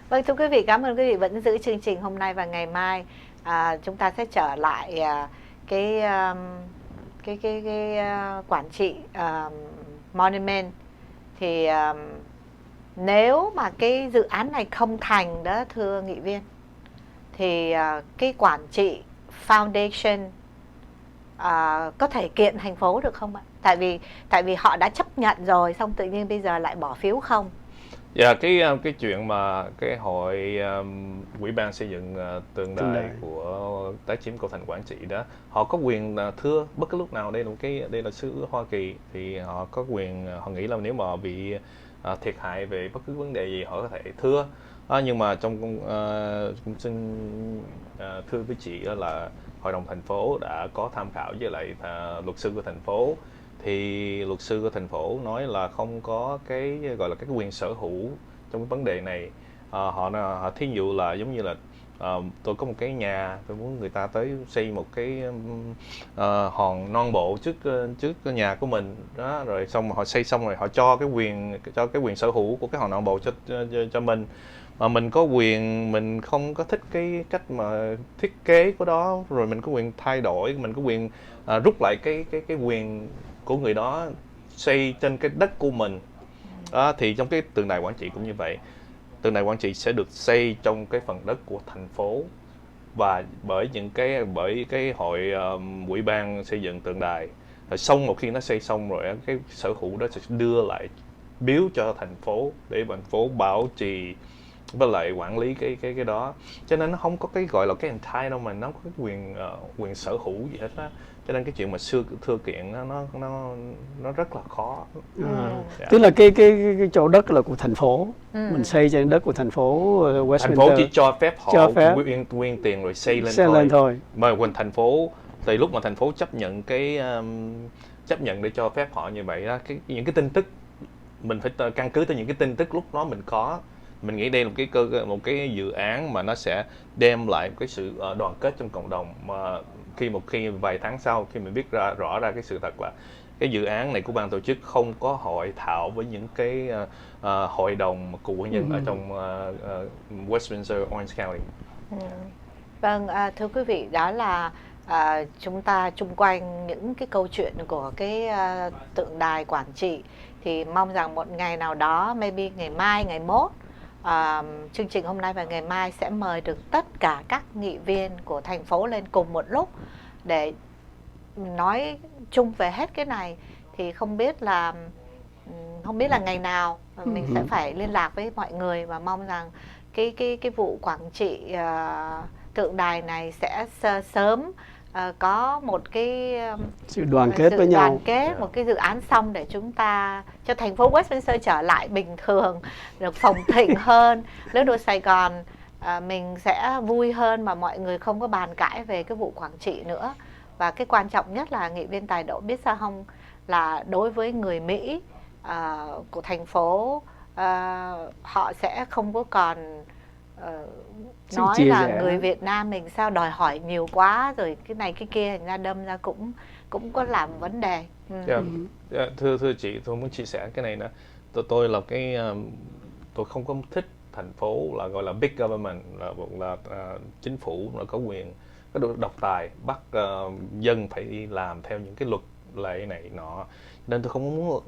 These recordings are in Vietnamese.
Vâng, thưa quý vị, cảm ơn quý vị vẫn giữ chương trình hôm nay và ngày mai. Chúng ta sẽ trở lại cái quản trị Monument. Thì nếu mà cái dự án này không thành đó thưa nghị viên, thì cái quản trị Foundation có thể kiện thành phố được không ạ? Tại vì họ đã chấp nhận rồi, xong tự nhiên bây giờ lại bỏ phiếu không. Dạ, cái chuyện mà cái hội ủy ban xây dựng tượng đài của tái chiếm cổ thành Quảng Trị đó, họ có quyền thưa bất cứ lúc nào. Đây là xứ Hoa Kỳ thì họ có quyền, họ nghĩ là nếu mà bị thiệt hại về bất cứ vấn đề gì họ có thể thưa. Nhưng mà cũng xin thưa với chị là hội đồng thành phố đã có tham khảo với lại luật sư của thành phố, thì luật sư của thành phố nói là không có cái gọi là cái quyền sở hữu trong cái vấn đề này. Họ thí dụ là giống như là tôi có một cái nhà, tôi muốn người ta tới xây một cái hòn non bộ trước cái nhà của mình đó, rồi xong họ xây xong rồi họ cho cái quyền sở hữu của cái hòn non bộ cho mình, mà mình có quyền, mình không có thích cái cách mà thiết kế của đó, rồi mình có quyền thay đổi, mình có quyền rút lại cái quyền của người đó xây trên cái đất của mình đó. Thì trong cái tượng đài Quảng Trị cũng như vậy, tượng đài Quảng Trị sẽ được xây trong cái phần đất của thành phố, và bởi cái hội ủy ban xây dựng tượng đài. Rồi xong một khi nó xây xong rồi, cái sở hữu đó sẽ đưa lại biếu cho thành phố để thành phố bảo trì với lại quản lý cái đó. Cho nên nó không có cái gọi là cái entitlement, nó không có cái quyền sở hữu gì hết á. Cho nên cái chuyện mà thưa kiện nó rất là khó. Tức là cái chỗ đất là của thành phố, mình xây trên đất của thành phố Westminster. Thành phố chỉ cho phép họ quyên tiền rồi xây lên thôi. Mà quần thành phố, từ lúc mà thành phố chấp nhận để cho phép họ như vậy đó, những cái tin tức mình phải căn cứ tới những cái tin tức lúc đó mình có. Mình nghĩ đây là một cái dự án mà nó sẽ đem lại một cái sự đoàn kết trong cộng đồng. Mà khi vài tháng sau, khi mình biết rõ ra cái sự thật là cái dự án này của ban tổ chức không có hội thảo với những cái hội đồng cựu quân nhân ở trong Westminster, Orange County. Vâng, thưa quý vị, đó là chúng ta chung quanh những cái câu chuyện của cái tượng đài Quảng Trị. Thì mong rằng một ngày nào đó, maybe ngày mai, ngày mốt, chương trình hôm nay và ngày mai sẽ mời được tất cả các nghị viên của thành phố lên cùng một lúc để nói chung về hết cái này. Thì không biết là ngày nào mình sẽ phải liên lạc với mọi người, và mong rằng cái vụ Quảng Trị tượng đài này sẽ sớm có một cái sự đoàn kết với nhau, một cái dự án xong để chúng ta cho thành phố Westminster trở lại bình thường, được phồn thịnh hơn. Lữ đô Sài Gòn mình sẽ vui hơn, mà mọi người không có bàn cãi về cái vụ Quảng Trị nữa. Và cái quan trọng nhất là nghị viên Tài Độ biết sao không, là đối với người Mỹ của thành phố, họ sẽ không có còn nói là người Việt Nam mình sao đòi hỏi nhiều quá, rồi cái này cái kia, thành ra đâm ra cũng có làm vấn đề. Thưa chị, tôi muốn chia sẻ cái này nữa. Tôi là tôi không có thích thành phố là gọi là big government, là chính phủ là có quyền có được độc tài bắt dân phải đi làm theo những cái luật lệ này nọ. Nên tôi không muốn,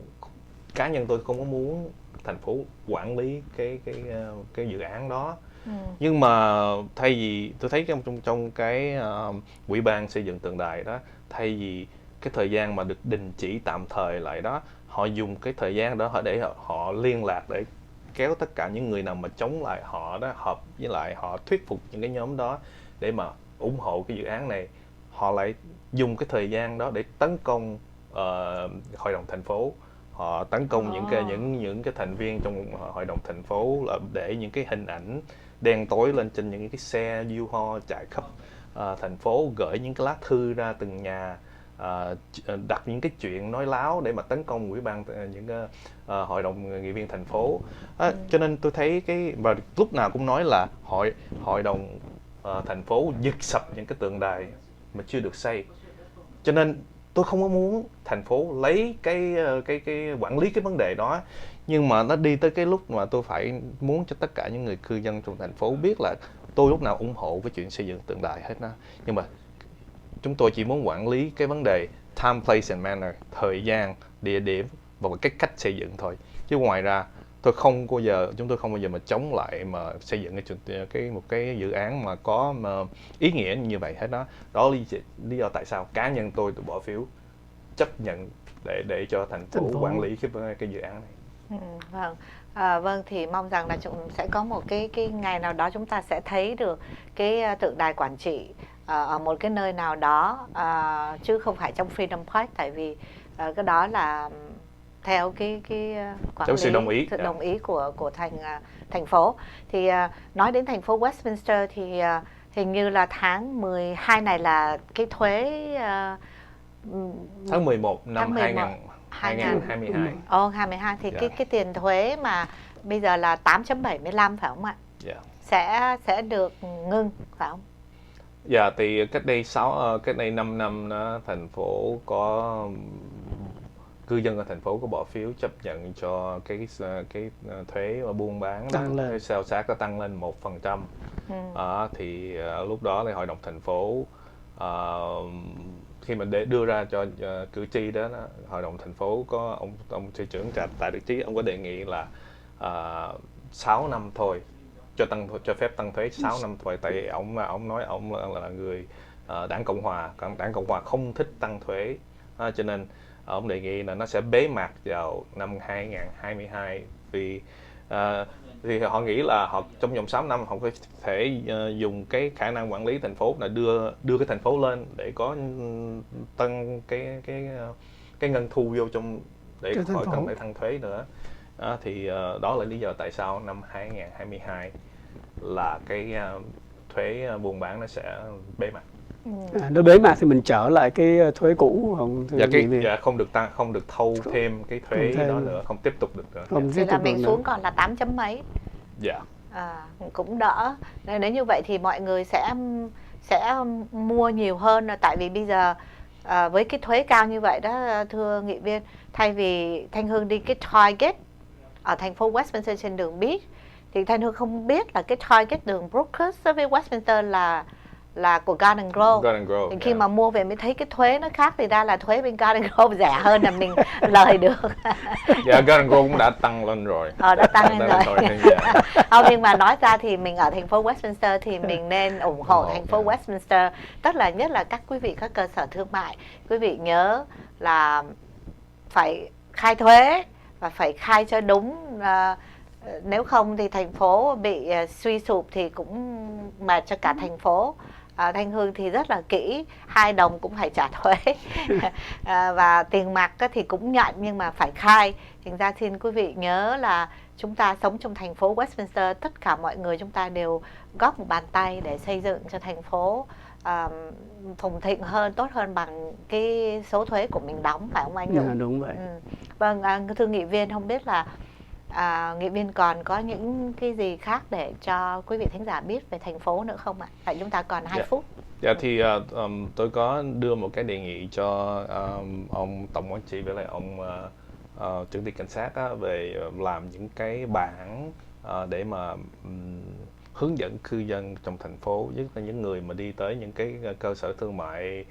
cá nhân tôi không có muốn thành phố quản lý cái dự án đó. Nhưng mà thay vì tôi thấy trong cái ủy ban xây dựng tượng đài đó, thay vì cái thời gian mà được đình chỉ tạm thời lại đó, họ dùng cái thời gian đó để họ liên lạc, để kéo tất cả những người nào mà chống lại họ đó hợp với lại họ, thuyết phục những cái nhóm đó để mà ủng hộ cái dự án này. Họ lại dùng cái thời gian đó để tấn công hội đồng thành phố. Họ tấn công những cái thành viên trong hội đồng thành phố, là để những cái hình ảnh đen tối lên trên những cái xe U-Haul chạy khắp thành phố, gửi những cái lá thư ra từng nhà, đặt những cái chuyện nói láo để mà tấn công ủy ban những hội đồng nghị viên thành phố. Cho nên tôi thấy và lúc nào cũng nói là hội đồng thành phố giật sập những cái tượng đài mà chưa được xây. Cho nên tôi không có muốn thành phố lấy cái quản lý cái vấn đề đó, nhưng mà nó đi tới cái lúc mà tôi phải muốn cho tất cả những người cư dân trong thành phố biết là tôi lúc nào ủng hộ cái chuyện xây dựng tượng đài hết đó. Nhưng mà chúng tôi chỉ muốn quản lý cái vấn đề time, place and manner, thời gian, địa điểm và cái cách xây dựng thôi. Chứ ngoài ra chúng tôi không bao giờ mà chống lại mà xây dựng một cái dự án mà có ý nghĩa như vậy hết đó. Đó là lý do tại sao cá nhân tôi bỏ phiếu chấp nhận để cho thành phố quản lý cái dự án này. Vâng. Vâng, thì mong rằng là chúng sẽ có một cái ngày nào đó chúng ta sẽ thấy được cái tượng đài quản trị ở một cái nơi nào đó, chứ không phải trong Freedom Park, tại vì cái đó là theo cái quản lý, sự đồng ý của thành phố. Thì nói đến thành phố Westminster thì hình như là tháng 12 này là cái thuế tháng 11 năm 2022. 22 thì cái tiền thuế mà bây giờ là 8.75 phải không ạ? Sẽ được ngưng phải không? Dạ, thì cách đây 5 năm đó, thành phố có cư dân ở thành phố có bỏ phiếu chấp nhận cho cái thuế buôn bán đó, sales tax có tăng lên 1%. Thì lúc đó thì hội đồng thành phố khi mà để đưa ra cho cử tri đó, hội đồng thành phố có ông thị trưởng Tạ Đức Chí, ông có đề nghị là 6 năm thôi, cho phép tăng thuế 6 năm thôi, tại vì ông nói ông là người đảng Cộng hòa không thích tăng thuế, cho nên ông đề nghị là nó sẽ bế mạc vào năm 2022 vì thì họ nghĩ là trong vòng 6 năm họ có thể dùng cái khả năng quản lý thành phố là đưa cái thành phố lên để có tăng cái ngân thu vô trong để khỏi cần phải tăng thuế nữa. Thì đó là lý do tại sao năm 2022 là cái thuế buôn bán nó sẽ bế mạc. Nó bế mạc thì mình trở lại cái thuế cũ không? Không được thâu thêm cái thuế đó nữa, không tiếp tục được nữa. Thì là mình xuống còn là 8 chấm mấy. Dạ. Cũng đỡ. Nếu như vậy thì mọi người sẽ mua nhiều hơn, tại vì bây giờ với cái thuế cao như vậy đó thưa nghị viên, thay vì Thanh Hương đi cái Target ở thành phố Westminster trên đường Beach, thì Thanh Hương không biết là cái Target đường Brookhurst với Westminster là của Garden Grove. Thì khi mà mua về mới thấy cái thuế nó khác, thì ra là thuế bên Garden Grove rẻ hơn là mình lời được. Dạ, Garden Grove cũng đã tăng lên rồi. Đã tăng lên rồi. Nhưng mà nói ra thì mình ở thành phố Westminster thì mình nên ủng hộ thành phố Westminster, tức là nhất là các quý vị các cơ sở thương mại, quý vị nhớ là phải khai thuế và phải khai cho đúng, nếu không thì thành phố bị suy sụp thì cũng mệt cho cả thành phố. Thanh Hương thì rất là kỹ, 2 đồng cũng phải trả thuế. Và tiền mặt thì cũng nhận nhưng mà phải khai. Thành ra xin quý vị nhớ là chúng ta sống trong thành phố Westminster, tất cả mọi người chúng ta đều góp một bàn tay để xây dựng cho thành phố phồn thịnh hơn, tốt hơn bằng cái số thuế của mình đóng, phải không anh Dũng? Đúng vậy. Vâng, thưa nghị viên, không biết là nghị viên còn có những cái gì khác để cho quý vị thính giả biết về thành phố nữa không ạ? Tại chúng ta còn 2 phút. Dạ, thì tôi có đưa một cái đề nghị cho ông tổng quản trị với lại ông trưởng ty cảnh sát về làm những cái bảng để mà hướng dẫn cư dân trong thành phố, nhất là những người mà đi tới những cái cơ sở thương mại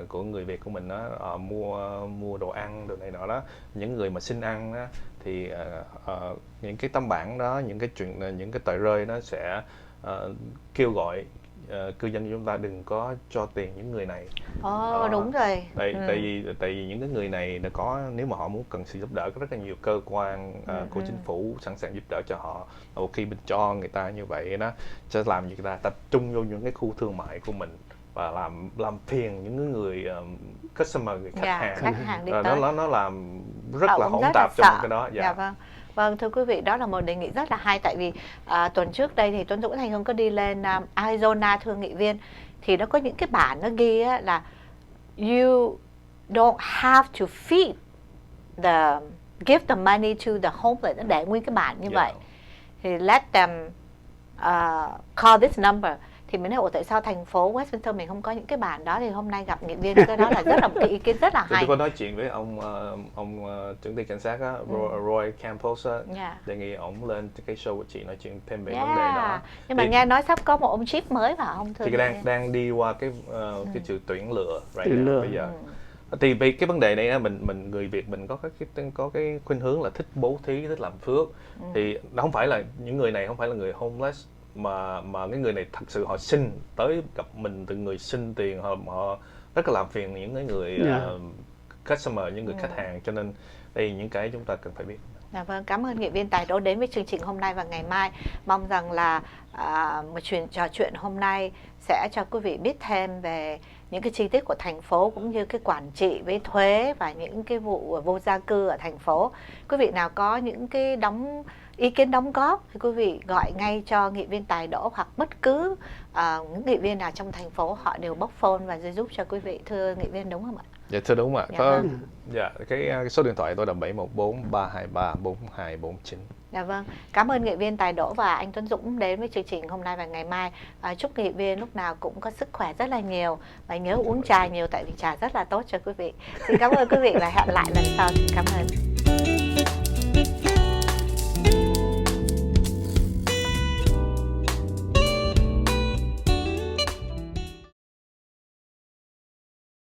của người Việt của mình đó, mua đồ ăn đồ này nọ đó, những người mà xin ăn đó, thì những cái tấm bảng đó, những cái tờ rơi đó sẽ kêu gọi cư dân chúng ta đừng có cho tiền những người này. Đúng rồi. Tại vì những cái người này là nếu mà họ muốn cần sự giúp đỡ, có rất là nhiều cơ quan của chính phủ sẵn sàng giúp đỡ cho họ. Khi mình cho người ta như vậy đó, sẽ làm người ta tập trung vô những cái khu thương mại của mình và làm phiền những người customer, người khách hàng đi tới. Nó làm rất là hỗn tạp trong cái đó. Dạ vâng. Vâng, thưa quý vị, đó là một đề nghị rất là hay, tại vì tuần trước đây thì Tuấn Dũng Thanh Hương có đi lên Arizona thưa nghị viên, thì nó có những cái bản nó ghi là you don't have to feed give the money to the homeless, nó để nguyên cái bản như vậy. Thì let them call this number. thì mình nói ủa tại sao thành phố Westminster mình không có những cái bản đó, thì hôm nay gặp nghị viên cái đó là rất là một cái ý kiến rất là hay. Tôi có nói chuyện với ông trưởng ty cảnh sát á, Roy Campos á, đề nghị ổng lên cái show của chị nói chuyện thêm về vấn đề đó. Nhưng mà nghe nói sắp có một ông chief mới phải không? Thì đang đi qua cái sự tuyển lựa bây giờ. Thì vì cái vấn đề này á, mình người Việt mình có cái khuynh hướng là thích bố thí, thích làm phước. Thì nó không phải là những người này không phải là người homeless, mà cái người này thật sự họ xin tới gặp mình, từng người xin tiền, họ rất là làm phiền những cái người customer, những người khách hàng, cho nên đây là những cái chúng ta cần phải biết. Vâng, cảm ơn nghị viên Tài Đỗ đến với chương trình hôm nay và ngày mai. Mong rằng là một trò chuyện hôm nay sẽ cho quý vị biết thêm về những cái chi tiết của thành phố, cũng như cái quản trị với thuế và những cái vụ vô gia cư ở thành phố. Quý vị nào có những cái ý kiến đóng góp thì quý vị gọi ngay cho nghị viên Tài Đỗ, hoặc bất cứ những nghị viên nào trong thành phố, họ đều bốc phone và giúp cho quý vị. Thưa nghị viên, đúng không ạ? Dạ thưa đúng ạ. Cái số điện thoại tôi là 714 323 4249. Dạ vâng, cảm ơn nghị viên Tài Đỗ và anh Tuấn Dũng đến với chương trình hôm nay và ngày mai. Chúc nghị viên lúc nào cũng có sức khỏe rất là nhiều, và nhớ uống trà nhiều tại vì trà rất là tốt cho quý vị. Xin cảm ơn quý vị và hẹn lại lần sau. Xin cảm ơn.